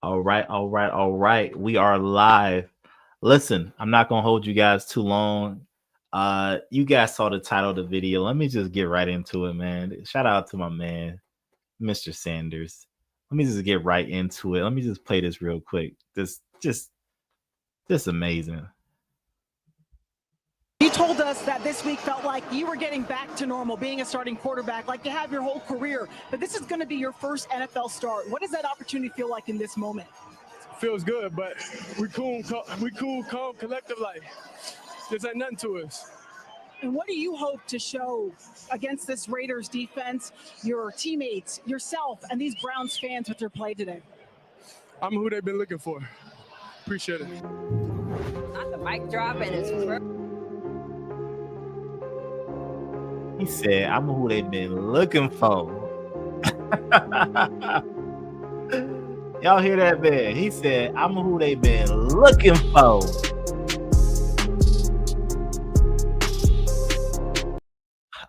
All right, all right, all right. We are live. Listen, I'm not gonna hold you guys too long. You guys saw the title of the video. Let me just get right into it, man. Shout out to my man, Mr. Sanders. Let me just get right into it. Let me just play this real quick. This amazing. You told us that this week felt like you were getting back to normal, being a starting quarterback, like you have your whole career. But this is going to be your first NFL start. What does that opportunity feel like in this moment? Feels good, but we cool, calm, collective life. There's like nothing to us. And what do you hope to show against this Raiders defense, your teammates, yourself, and these Browns fans with their play today? I'm who they've been looking for. Appreciate it. Not the mic drop and it's He said, I'm who they've been looking for. Y'all hear that, man? He said, I'm who they've been looking for.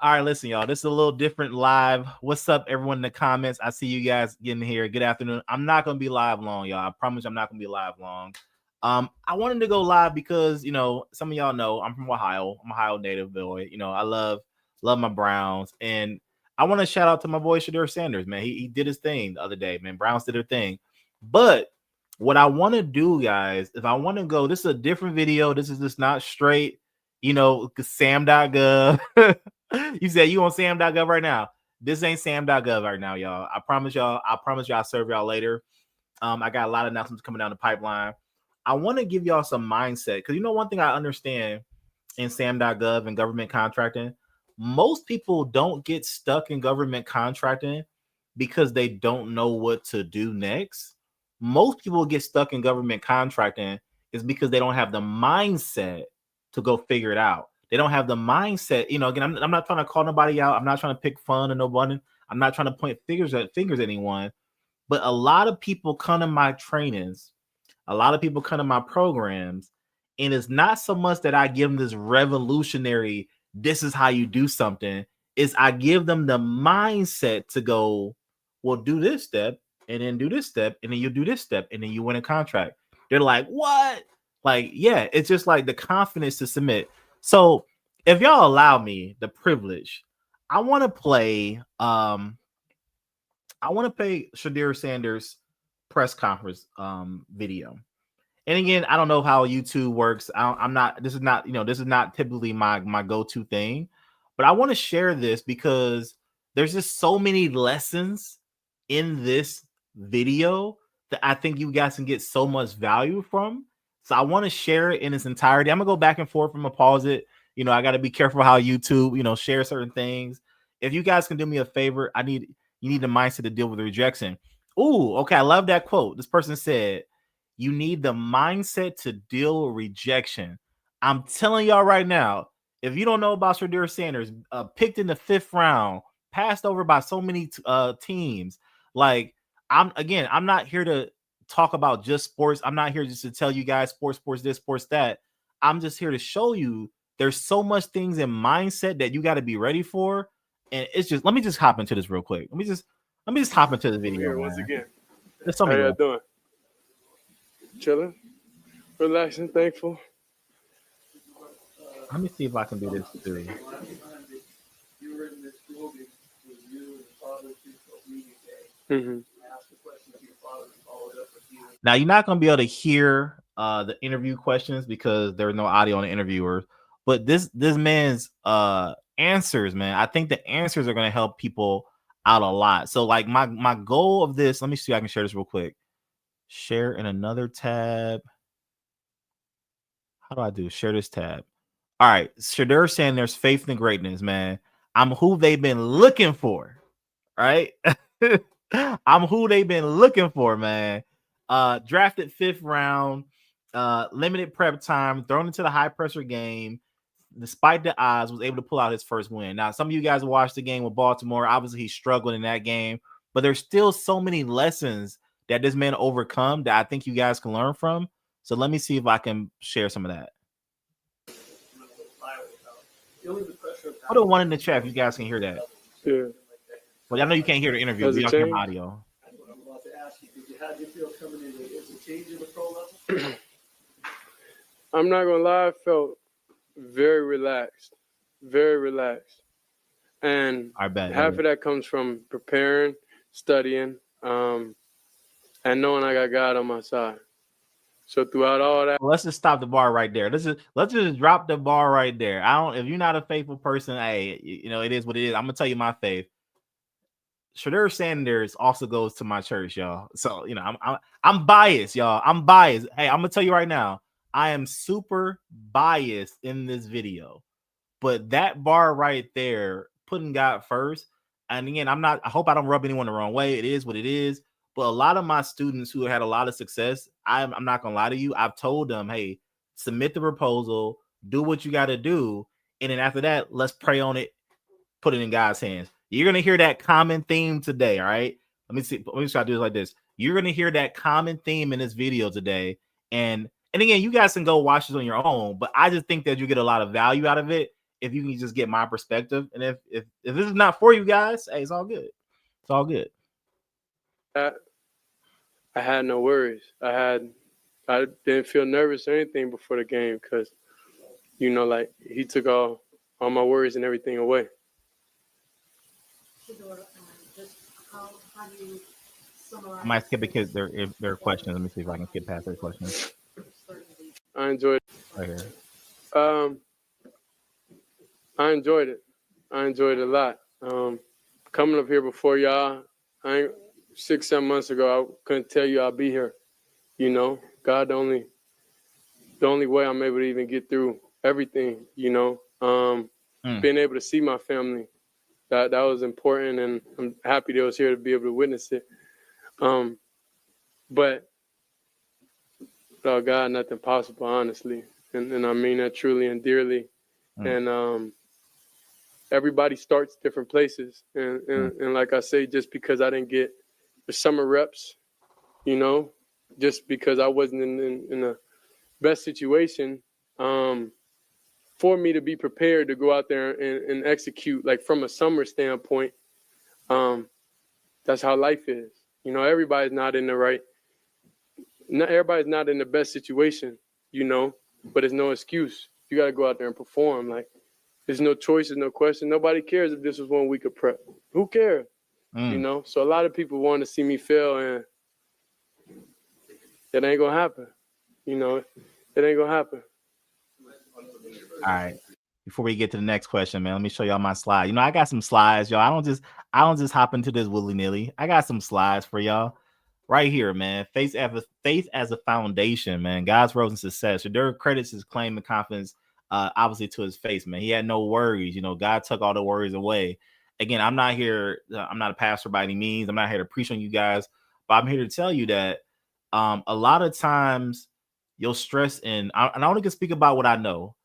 All right, listen, y'all. This is a little different live. What's up, everyone in the comments? I see you guys getting here. Good afternoon. I'm not going to be live long, y'all. I promise I'm not going to be live long. I wanted to go live because, some of y'all know I'm from Ohio. I'm an Ohio native boy. I love my Browns. And I want to shout out to my boy Shedeur Sanders, man. He did his thing the other day, man. Browns did their thing. But what I want to do, guys, is I want to go. This is a different video. This is just not straight, sam.gov. You said you on sam.gov right now. This ain't sam.gov right now, y'all. I promise y'all I'll serve y'all later. I got a lot of announcements coming down the pipeline. I want to give y'all some mindset because one thing I understand in sam.gov and government contracting, most people don't get stuck in government contracting because they don't know what to do next. Most people get stuck in government contracting is because they don't have the mindset to go figure it out. They don't have the mindset. Again, I'm not trying to call nobody out. I'm not trying to pick fun at nobody. I'm not trying to point fingers at anyone. But a lot of people come to my trainings. A lot of people come to my programs. And it's not so much that I give them this revolutionary, this is how you do something. Is I give them the mindset to go, well, do this step and then do this step. And then you do this step and then you win a contract. They're like, what? Like, yeah, it's just like the confidence to submit. So if y'all allow me the privilege, I want to play Shedeur Sanders press conference video. And again, I don't know how YouTube works. This is not typically my go-to thing, but I want to share this because there's just so many lessons in this video that I think you guys can get so much value from. So I want to share it in its entirety. I'm gonna go back and forth. I'm gonna pause it. I got to be careful how YouTube, share certain things. If you guys can do me a favor, you need the mindset to deal with rejection. Ooh, okay. I love that quote. This person said, you need the mindset to deal with rejection. I'm telling y'all right now, if you don't know about Shedeur Sanders, picked in the 5th round, passed over by so many teams. Like, I'm not here to talk about just sports. I'm not here just to tell you guys sports this, sports that. I'm just here to show you there's so much things in mindset that you got to be ready for. And it's just, let me just hop into this real quick. Let me just hop into the video. Here once again. How y'all doing? Chilling, relaxing, thankful. Let me see if I can do this too. Mm-hmm. Now you're not going to be able to hear the interview questions because there's no audio on the interviewer. But this man's answers, man, I think the answers are going to help people out a lot. So like my goal of this, let me see if I can share this real quick. Share in another tab. How do I do? Share this tab. All right. Shedeur Sanders, faith in greatness, man. I'm who they've been looking for. Right? I'm who they've been looking for, man. Drafted 5th round, limited prep time, thrown into the high pressure game. Despite the odds, was able to pull out his first win. Now, some of you guys watched the game with Baltimore. Obviously, he struggled in that game, but there's still so many lessons that this man overcome that I think you guys can learn from. So let me see if I can share some of that. Put a 1 in the chat if you guys can hear that. Yeah. Well, I know you can't hear the interview. We don't hear audio. ask you, how did you feel coming in? Is it changing the pro level? I'm not gonna lie, I felt very relaxed, and I bet. half of that comes from preparing, studying, and knowing I got God on my side. So throughout all that, Let's just stop the bar right there. Let's just drop the bar right there. If you're not a faithful person, hey, it is what it is. I'm gonna tell you my faith. Shedeur Sanders also goes to my church, y'all. So I'm biased, y'all. I'm biased. Hey, I'm gonna tell you right now, I am super biased in this video. But that bar right there, putting God first, and again, I hope I don't rub anyone the wrong way. It is what it is. But a lot of my students who had a lot of success, I'm not gonna lie to you. I've told them, hey, submit the proposal, do what you got to do, and then after that, let's pray on it, put it in God's hands. You're gonna hear that common theme today. All right. Let me try to do it like this. You're gonna hear that common theme in this video today. And again, you guys can go watch this on your own, but I just think that you get a lot of value out of it if you can just get my perspective. And if this is not for you guys, hey, it's all good. It's all good. I had no worries. I didn't feel nervous or anything before the game because, like he took all my worries and everything away. Just how do you summarize? I might skip because their questions. Let me see if I can skip past their questions. I enjoyed it. Right here. I enjoyed it. I enjoyed it a lot. Coming up here before y'all, 6-7 months ago, I couldn't tell you I'll be here. God, the only way I'm able to even get through everything. Being able to see my family, that was important, and I'm happy they was here to be able to witness it. But without God, nothing possible, honestly, and I mean that truly and dearly. And everybody starts different places, and like I say, just because I didn't get the summer reps, just because I wasn't in the best situation, for me to be prepared to go out there and execute, like from a summer standpoint, that's how life is. Everybody's not in everybody's not in the best situation, but it's no excuse. You got to go out there and perform. Like, there's no choice, there's no question. Nobody cares if this was 1 week of prep. Who cares? So a lot of people want to see me fail, and it ain't gonna happen. It ain't gonna happen. All right. Before we get to the next question, man, let me show y'all my slide. I got some slides, y'all. I don't just hop into this willy-nilly. I got some slides for y'all right here, man. Faith as a foundation, man. God's road and success. Shedeur credits his claim and confidence, obviously, to his face, man. He had no worries. God took all the worries away. Again, I'm not here. I'm not a pastor by any means. I'm not here to preach on you guys, but I'm here to tell you that a lot of times you'll stress and I only can speak about what I know.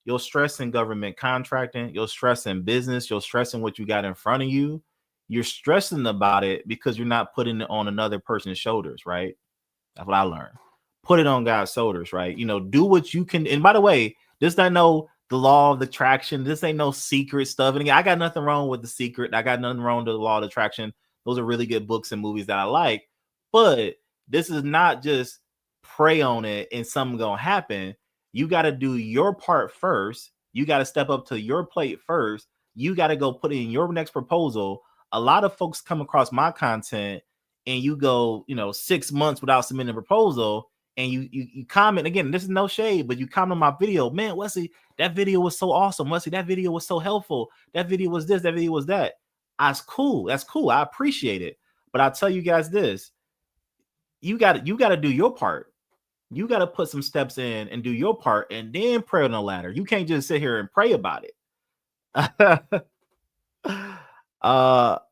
You'll stress in government contracting. You'll stress in business. You'll stress in what you got in front of you. You're stressing about it because you're not putting it on another person's shoulders, right? That's what I learned. Put it on God's shoulders, right? Do what you can. And by the way, this ain't no the law of attraction. This ain't no secret stuff. And again, I got nothing wrong with The Secret. I got nothing wrong with the law of attraction. Those are really good books and movies that I like. But this is not just pray on it and something gonna happen. You got to do your part first. You got to step up to your plate first. You got to go put in your next proposal. A lot of folks come across my content and you go, 6 months without submitting a proposal, and you comment. Again, this is no shade, but you comment on my video, man, Wesley, that video was so awesome. Wesley, that video was so helpful. That video was this, that video was that. That's cool. That's cool. I appreciate it. But I'll tell you guys this. You got to do your part. You got to put some steps in and do your part and then pray on the ladder. You can't just sit here and pray about it.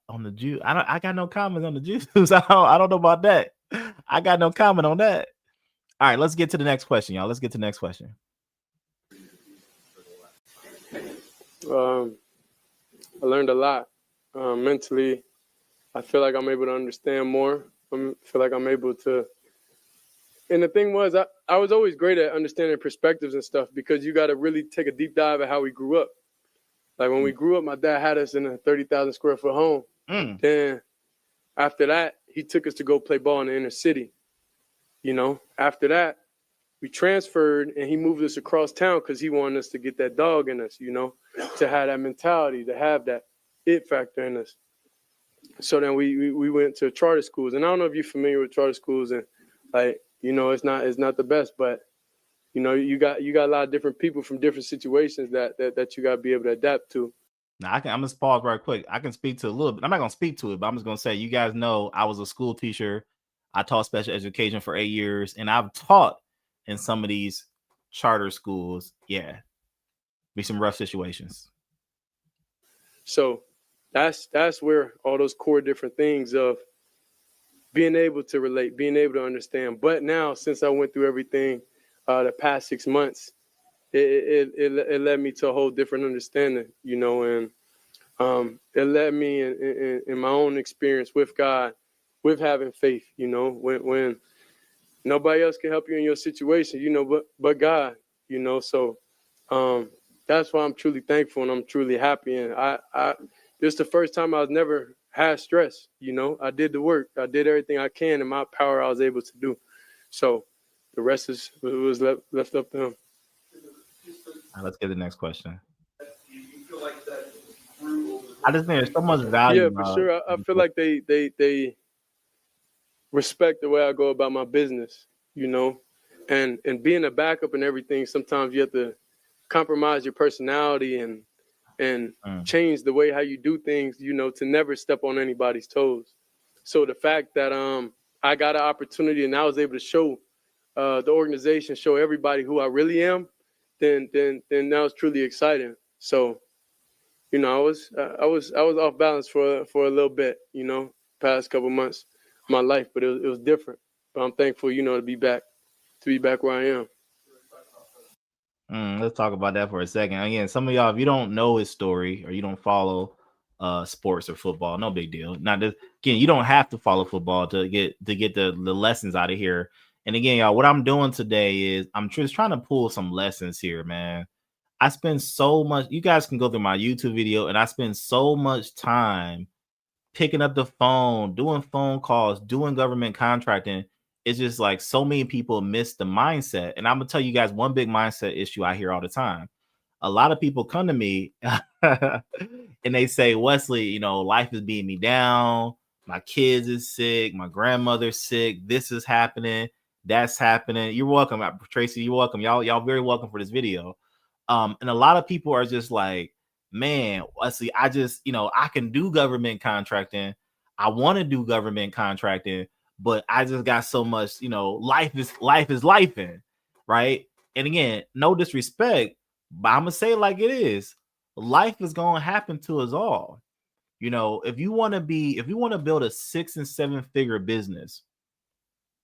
On the Jew, I got no comment on the Jews. I don't know about that. I got no comment on that. All right, let's get to the next question, y'all. Let's get to the next question. I learned a lot. Mentally, I feel like I'm able to understand more. I feel like I'm able to. And the thing was, I was always great at understanding perspectives and stuff, because you got to really take a deep dive at how we grew up. Like when we grew up, my dad had us in a 30,000 square foot home. Then after that, he took us to go play ball in the inner city. You know, after that, we transferred and he moved us across town because he wanted us to get that dog in us, you know, to have that mentality, to have that it factor in us. So then we went to charter schools. And I don't know if you're familiar with charter schools, and like, you know, it's not the best, but you know, you got a lot of different people from different situations that you got to be able to adapt to. Now I'm just pause right quick. I can speak to a little bit. I'm not gonna speak to it, but I'm just gonna say, you guys know I was a school teacher. I taught special education for 8 years, and I've taught in some of these charter schools. Yeah, be some rough situations. So that's where all those core different things of being able to relate, being able to understand. But now, since I went through everything the past 6 months, it led me to a whole different understanding, you know, and it led me in my own experience with God, with having faith, you know, when nobody else can help you in your situation, you know, but God, you know. So that's why I'm truly thankful and I'm truly happy. And this is the first time I was never had stress, you know. I did the work. I did everything I can in my power I was able to do. So the rest was left up to him. Right, let's get the next question. You feel like that grew over the I just think there's so much value. Yeah, for sure. I feel like they respect the way I go about my business, you know, and being a backup and everything. Sometimes you have to compromise your personality and change the way how you do things, you know, to never step on anybody's toes. So the fact that I got an opportunity and I was able to show the organization, show everybody who I really am, then that was truly exciting. So, you know, I was off balance for a little bit, you know, past couple months of my life, but it was different. But I'm thankful, you know, to be back where I am. Let's talk about that for a second. Again, some of y'all, if you don't know his story or you don't follow sports or football, no big deal. Not just, again, you don't have to follow football to get the lessons out of here. And again, y'all, what I'm doing today is I'm just trying to pull some lessons here, man. I spend so much, you guys can go through my YouTube video, and I spend so much time picking up the phone, doing phone calls, doing government contracting. It's just like so many people miss the mindset. And I'm gonna tell you guys one big mindset issue I hear all the time. A lot of people come to me and they say, Wesley, you know, life is beating me down. My kids is sick. My grandmother's sick. This is happening. That's happening. You're welcome, Tracy. You're welcome. Y'all very welcome for this video. And a lot of people are just like, man, Wesley, I just, you know, I can do government contracting. I want to do government contracting, but I just got so much, you know, life is lifing, right? And again, no disrespect, but I'm gonna say it like it is. Life is gonna happen to us all. You know, if you want to build a 6 and 7 figure business,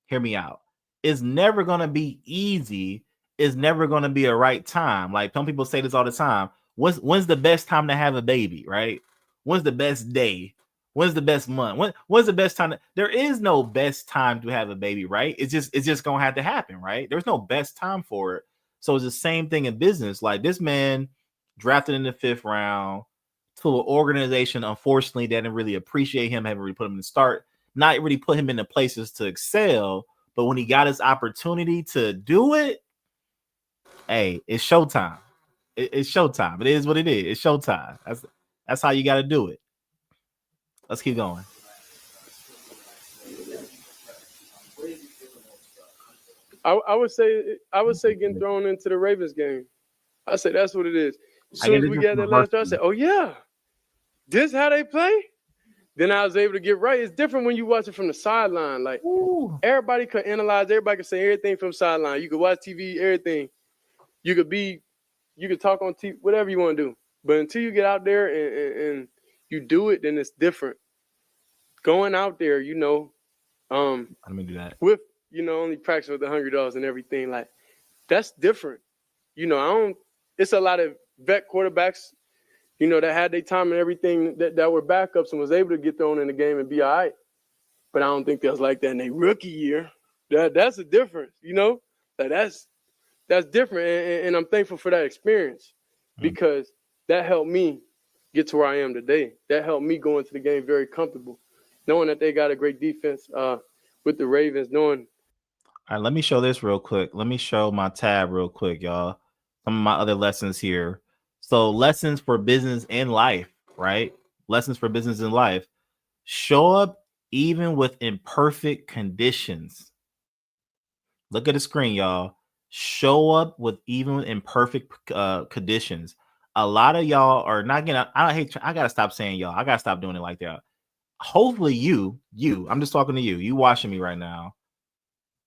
hear me out. It's never gonna be easy. It's never gonna be a right time. Like some people say this all the time. When's the best time to have a baby, right? When's the best day? When's the best month? When's the best time? There is no best time to have a baby, right? It's just gonna have to happen, right? There's no best time for it. So it's the same thing in business. Like this man drafted in the 5th round to an organization, unfortunately, that didn't really appreciate him, haven't really put him in the start, not really put him in the places to excel. But when he got his opportunity to do it, hey, it's showtime. It's showtime. It is what it is. It's showtime. That's how you got to do it. Let's keep going. I would say getting thrown into the Ravens game. I say that's what it is. As soon as we got that last drive, I said, oh yeah, this how they play? Then I was able to get right. It's different when you watch it from the sideline. Like everybody could analyze, everybody could say everything from sideline. You could watch TV, everything. You could talk on TV, whatever you want to do. But until you get out there and you do it, then it's different. Going out there, you know, I'm gonna do that with, you know, only practice with $100 and everything, like that's different. You know, it's a lot of vet quarterbacks, you know, that had their time and everything that were backups and was able to get thrown in the game and be all right. But I don't think that was like that in their rookie year. That's a difference, you know? Like that's different. And I'm thankful for that experience because that helped me get to where I am today. That helped me go into the game very comfortable. knowing that they got a great defense with the Ravens, knowing. All right, let me show this real quick. Let me show my tab real quick, y'all. Some of my other lessons here. So lessons for business and life, right? Lessons for business and life. Show up even with imperfect conditions. Look at the screen, y'all. Show up with even imperfect conditions. A lot of y'all are not gonna. I gotta stop saying y'all. I gotta stop doing it like that. Hopefully, you. I'm just talking to you. You watching me right now.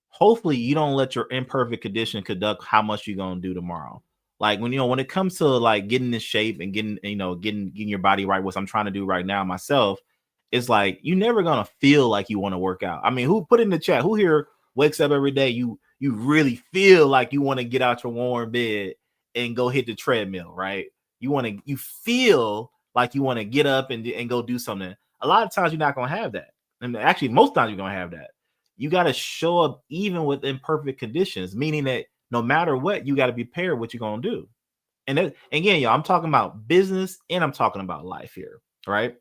Hopefully, you don't let your imperfect condition conduct how much you're gonna do tomorrow. Like when when it comes to like getting in shape and getting your body right, what I'm trying to do right now myself, it's like you're never gonna feel like you want to work out. I mean, who put in the chat? Who here wakes up every day? You really feel like you want to get out your warm bed and go hit the treadmill, right? You feel like you want to get up and go do something. A lot of times you're not gonna have that, and actually most times you're gonna have that. You got to show up even with imperfect conditions, meaning that no matter what, you got to be prepared what you're gonna do. And again, y'all, I'm talking about business and I'm talking about life here, right?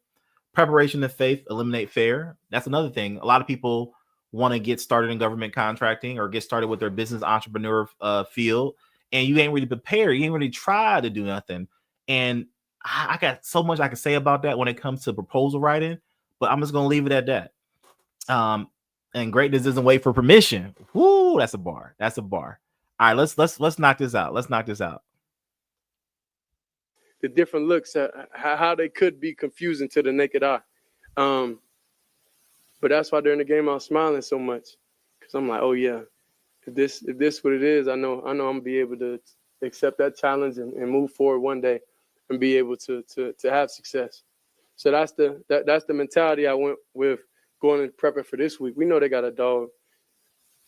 Preparation of faith, eliminate fear. That's another thing. A lot of people want to get started in government contracting or get started with their business entrepreneur field, and you ain't really prepared. You ain't really tried to do nothing. And I got so much I can say about that when it comes to proposal writing, but I'm just gonna leave it at that. And greatness doesn't wait for permission. Woo, that's a bar. That's a bar. All right, let's knock this out. Let's knock this out. The different looks, how they could be confusing to the naked eye. But that's why during the game I was smiling so much, because I'm like, oh yeah, if this what it is, I know I'm gonna be able to accept that challenge and move forward one day and be able to have success. So that's the mentality I went with going and prepping for this week. We know they got a dog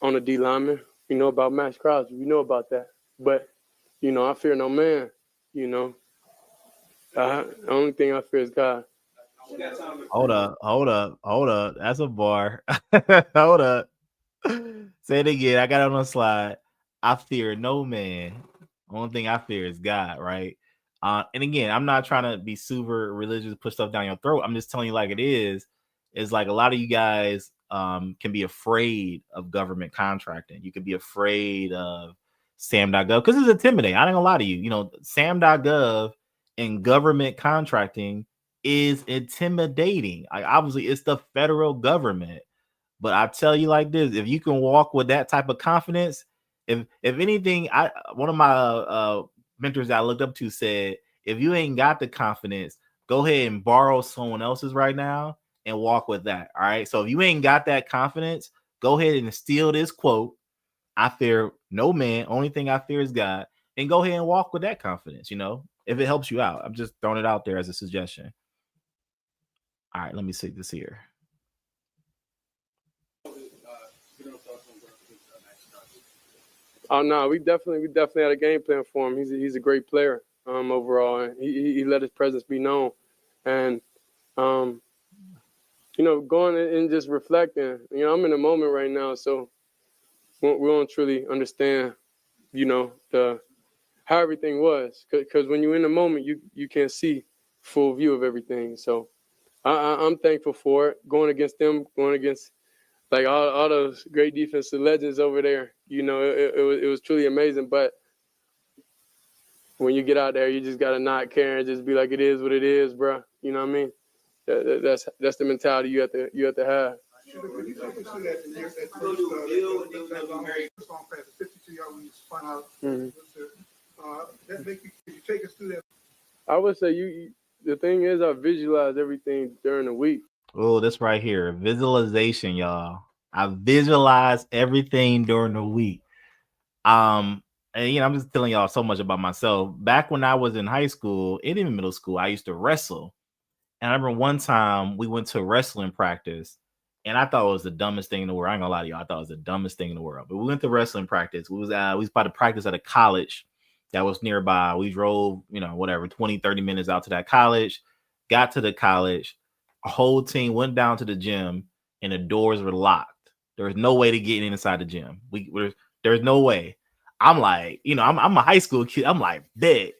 on the D lineman. We know about Max Crosby. We know about that. But, I fear no man, The only thing I fear is God. Hold up. That's a bar. Hold up. Say it again. I got it on the slide. I fear no man. Only thing I fear is God, right? And again, I'm not trying to be super religious, put stuff down your throat. I'm just telling you like it is. It's like a lot of you guys can be afraid of government contracting. You could be afraid of SAM.gov because it's intimidating. I ain't gonna lie to you. SAM.gov and government contracting is intimidating. Obviously, it's the federal government. But I tell you like this, if you can walk with that type of confidence, if anything, one of my mentors that I looked up to said, if you ain't got the confidence, go ahead and borrow someone else's right now and walk with that. All right. So if you ain't got that confidence, go ahead and steal this quote. I fear no man. Only thing I fear is God. And go ahead and walk with that confidence, if it helps you out. I'm just throwing it out there as a suggestion. All right. Let me see this here. Oh no, we definitely had a game plan for him. He's a great player overall, and he let his presence be known. And going and just reflecting. I'm in the moment right now, so we don't truly understand, how everything was. Because when you're in the moment, you can't see full view of everything. So I'm thankful for it. Going against them, going against like all those great defensive legends over there, it was truly amazing. But when you get out there, you just gotta not care and just be like, it is what it is, bro. You know what I mean? That's the mentality you have to have. When you take us through that, and there's that first long pass, the 52-yard when you spun out, that make you, could you take us through that? I would say the thing is, I visualize everything during the week. Oh, this right here, visualization, y'all. I visualize everything during the week. And I'm just telling y'all so much about myself. Back when I was in high school, and even middle school, I used to wrestle. And I remember one time we went to wrestling practice, and I thought it was the dumbest thing in the world. I ain't gonna lie to y'all, I thought it was the dumbest thing in the world. But we went to wrestling practice. We was about to practice at a college that was nearby. We drove, 20, 30 minutes out to that college, got to the college. A whole team went down to the gym, and the doors were locked. There was no way to get inside the gym. There's no way. I'm like, I'm a high school kid. I'm like, bet,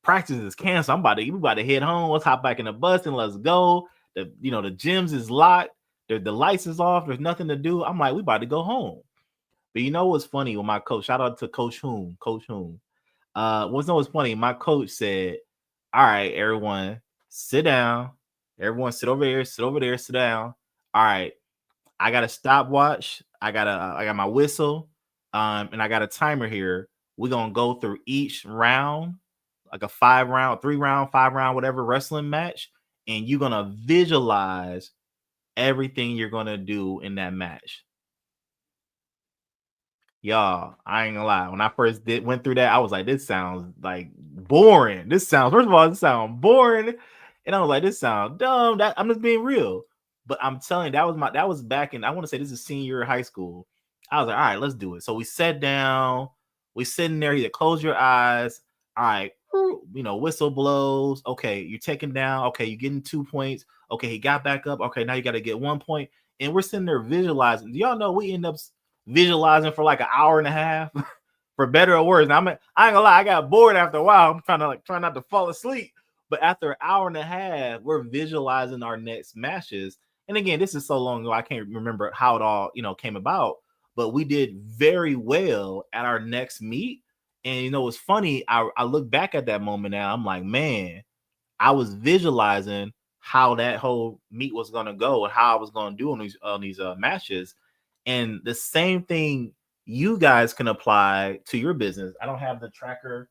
practice is canceled. We about to head home. Let's hop back in the bus and let's go. the gyms is locked. The lights is off. There's nothing to do. I'm like, we about to go home. But you know what's funny with my coach? Shout out to Coach Hoon. What's funny? My coach said, "All right, everyone, sit down. Everyone, sit over here. Sit over there. Sit down. All right, I got a stopwatch. I got my whistle, and I got a timer here. We're gonna go through each round, like a 5-round, 3-round, 5-round, whatever wrestling match, and you're gonna visualize everything you're gonna do in that match." Y'all, I ain't gonna lie. When I first went through that, I was like, this sounds like boring. First of all, this sounds boring. And I was like, this sounds dumb. I'm just being real. But I'm telling you, that was back in, I want to say this is senior year of high school. I was like, all right, let's do it. So we sat down, we sitting there, you close your eyes. All right, whistle blows. Okay, you're taking down. Okay, you're getting 2 points. Okay, he got back up. Okay, now you got to get 1 point. And we're sitting there visualizing. Do y'all know we end up visualizing for like an hour and a half, for better or worse? Now, I ain't gonna lie, I got bored after a while. I'm trying not to fall asleep. But after an hour and a half, we're visualizing our next matches. And again, this is so long ago, I can't remember how it all came about. But we did very well at our next meet. And it's funny. I look back at that moment now. I'm like, man, I was visualizing how that whole meet was gonna go and how I was gonna do on these matches. And the same thing you guys can apply to your business. I don't have the tracker.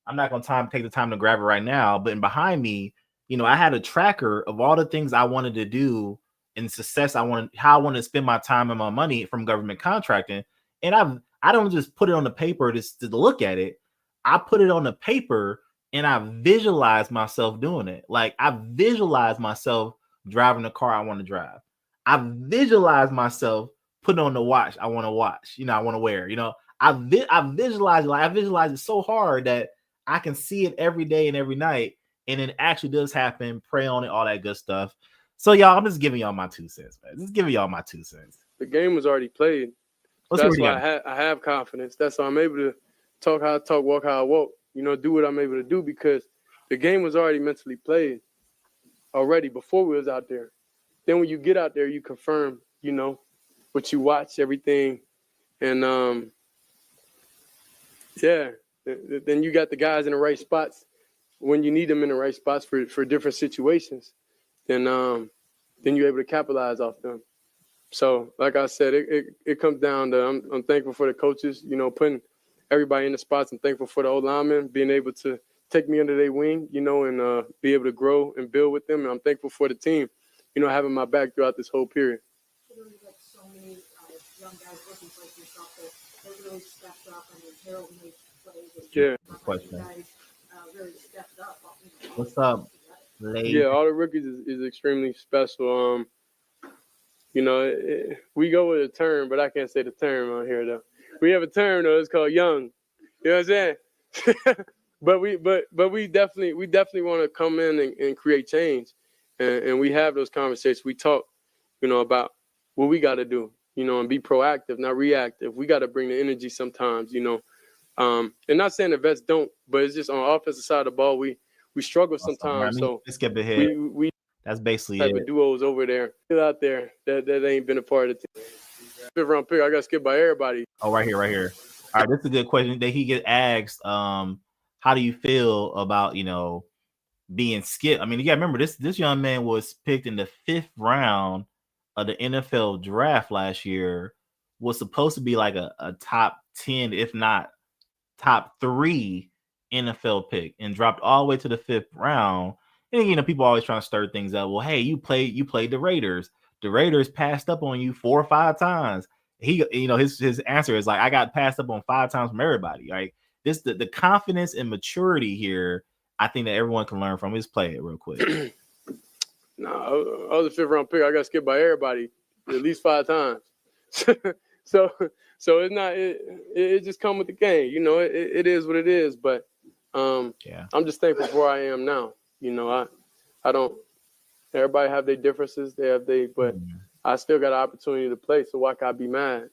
I'm not going to take the time to grab it right now, but behind me, I had a tracker of all the things I wanted to do in success. How I wanted to spend my time and my money from government contracting. And I don't just put it on the paper to look at it. I put it on the paper and I visualize myself doing it. Like I visualize myself driving the car I want to drive. I visualize myself putting on the watch I want to watch, I want to wear. I visualize it so hard that I can see it every day and every night, and it actually does happen. Pray on it, all that good stuff. So y'all, I'm just giving y'all my 2 cents, man. Just giving y'all my 2 cents. The game was already played. That's why I have confidence. That's why I'm able to talk how I talk, walk how I walk. Do what I'm able to do because the game was already mentally played already before we was out there. Then when you get out there, you confirm, what you watch, everything. And, then you got the guys in the right spots when you need them in the right spots for different situations. Then you're able to capitalize off them. So, like I said, it comes down to I'm thankful for the coaches, putting everybody in the spots. I'm thankful for the old linemen being able to take me under their wing, and be able to grow and build with them. And I'm thankful for the team, having my back throughout this whole period. You got so many young guys looking like yourself that really stepped up. I mean, Harold made plays. Yeah. Question. Guys really stepped up. What's up, lady? Yeah, all the rookies is extremely special. We go with a term, but I can't say the term on here though. We have a term though. It's called young. You know what I'm saying? but we definitely want to come in and create change, and we have those conversations. We talk, about what we got to do, and be proactive, not reactive. We got to bring the energy sometimes, and not saying the vets don't, but it's just on the offensive side of the ball we struggle sometimes. So let's skip ahead. We that's basically type it. Of duos over there, out there that ain't been a part of the team. 5th round pick, I got skipped by everybody. Oh, right here. All right, this is a good question that he gets asked. How do you feel about being skipped? I mean, you got to remember this young man was picked in the 5th round of the NFL draft last year. Was supposed to be like a top 10, if not top 3 NFL pick, and dropped all the way to the 5th round. And people always trying to stir things up. Well, hey, you played the Raiders. The Raiders passed up on you 4 or 5 times. His answer is like, I got passed up on 5 times from everybody. Right? The confidence and maturity here, I think that everyone can learn from. Let's play it real quick. No, I was a 5th round pick. I got skipped by everybody at least 5 times. so it's not. It just come with the game. It is what it is. But I'm just thankful for where I am now. I don't. Everybody have their differences. But I still got an opportunity to play. So why can I be mad?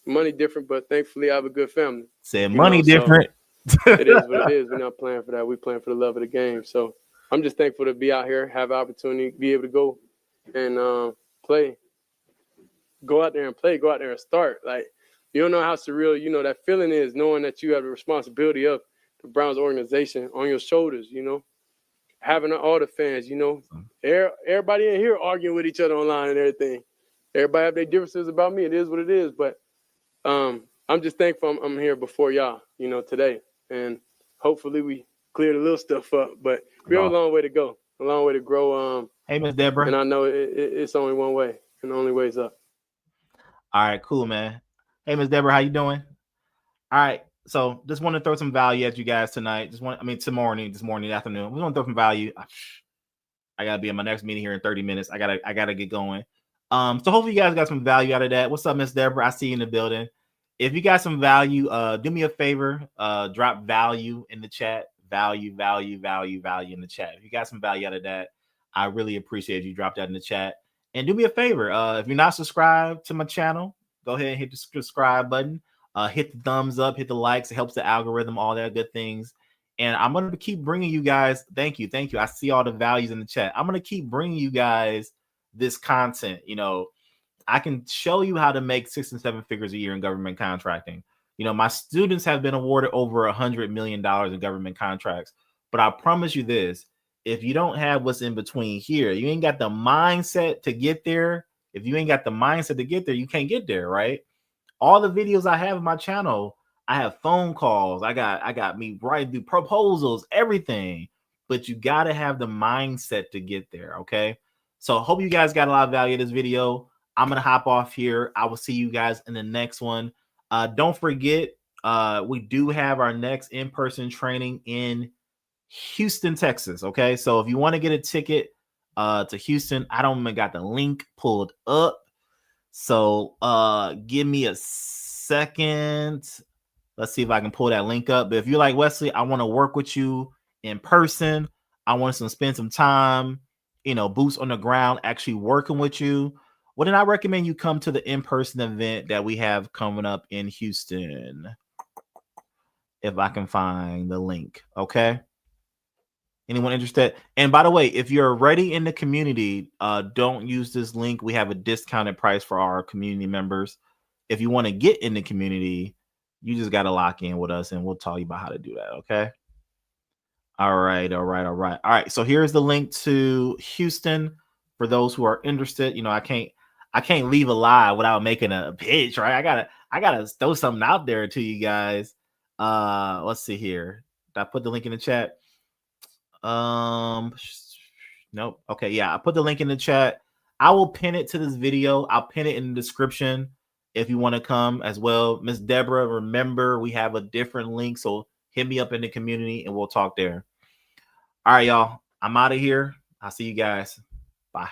Money different, but thankfully I have a good family. Said money different. So it is what it is. We're not playing for that. We're playing for the love of the game. So I'm just thankful to be out here, have an opportunity, be able to go and play. Go out there and play, go out there and start. Like, you don't know how surreal, that feeling is, knowing that you have the responsibility of the Browns organization on your shoulders, having all the fans, everybody in here arguing with each other online and everything. Everybody have their differences about me. It is what it is. But I'm just thankful I'm here before y'all, today. And hopefully we cleared a little stuff up. But we have a long way to go, a long way to grow. Hey, Miss Deborah. And I know it's only one way, and the only way is up. All right, cool, man. Hey, Miss Deborah, how you doing? All right, so just want to throw some value at you guys tonight. This morning, afternoon. We want to throw some value. I gotta be in my next meeting here in 30 minutes. I gotta get going. So hopefully you guys got some value out of that. What's up, Miss Deborah? I see you in the building. If you got some value, do me a favor. Drop value in the chat. Value in the chat. If you got some value out of that, I really appreciate you drop that in the chat. And do me a favor. If you're not subscribed to my channel, go ahead and hit the subscribe button. Hit the thumbs up, hit the likes. It helps the algorithm, all that good things. And I'm going to keep bringing you guys. Thank you. I see all the values in the chat. I'm going to keep bringing you guys this content. I can show you how to make 6 and 7 figures a year in government contracting. My students have been awarded over $100 million in government contracts. But I promise you this, if you don't have what's in between here, you ain't got the mindset to get there. If you ain't got the mindset to get there, you can't get there, right? All the videos I have on my channel, I have phone calls. I got me writing through proposals, everything. But you got to have the mindset to get there, okay? So I hope you guys got a lot of value in this video. I'm going to hop off here. I will see you guys in the next one. Don't forget, we do have our next in-person training in Houston, Texas, okay? So if you want to get a ticket to Houston, I don't even got the link pulled up. So give me a second. Let's see if I can pull that link up. But if you're like, Wesley, I want to work with you in person. I want to spend some time, boots on the ground, actually working with you. Well, then I recommend you come to the in-person event that we have coming up in Houston. If I can find the link, okay? Anyone interested? And by the way, if you're already in the community, don't use this link. We have a discounted price for our community members. If you want to get in the community, you just got to lock in with us and we'll tell you about how to do that. Okay. All right. So here's the link to Houston for those who are interested. I can't leave a live without making a pitch, right? I gotta throw something out there to you guys. Let's see here. Did I put the link in the chat? Nope. Okay, yeah, I put the link in the chat. I will pin it to this video. I'll pin it in the description if you want to come as well. Miss Deborah, remember we have a different link, so hit me up in the community and we'll talk there. All right, y'all. I'm out of here. I'll see you guys. Bye.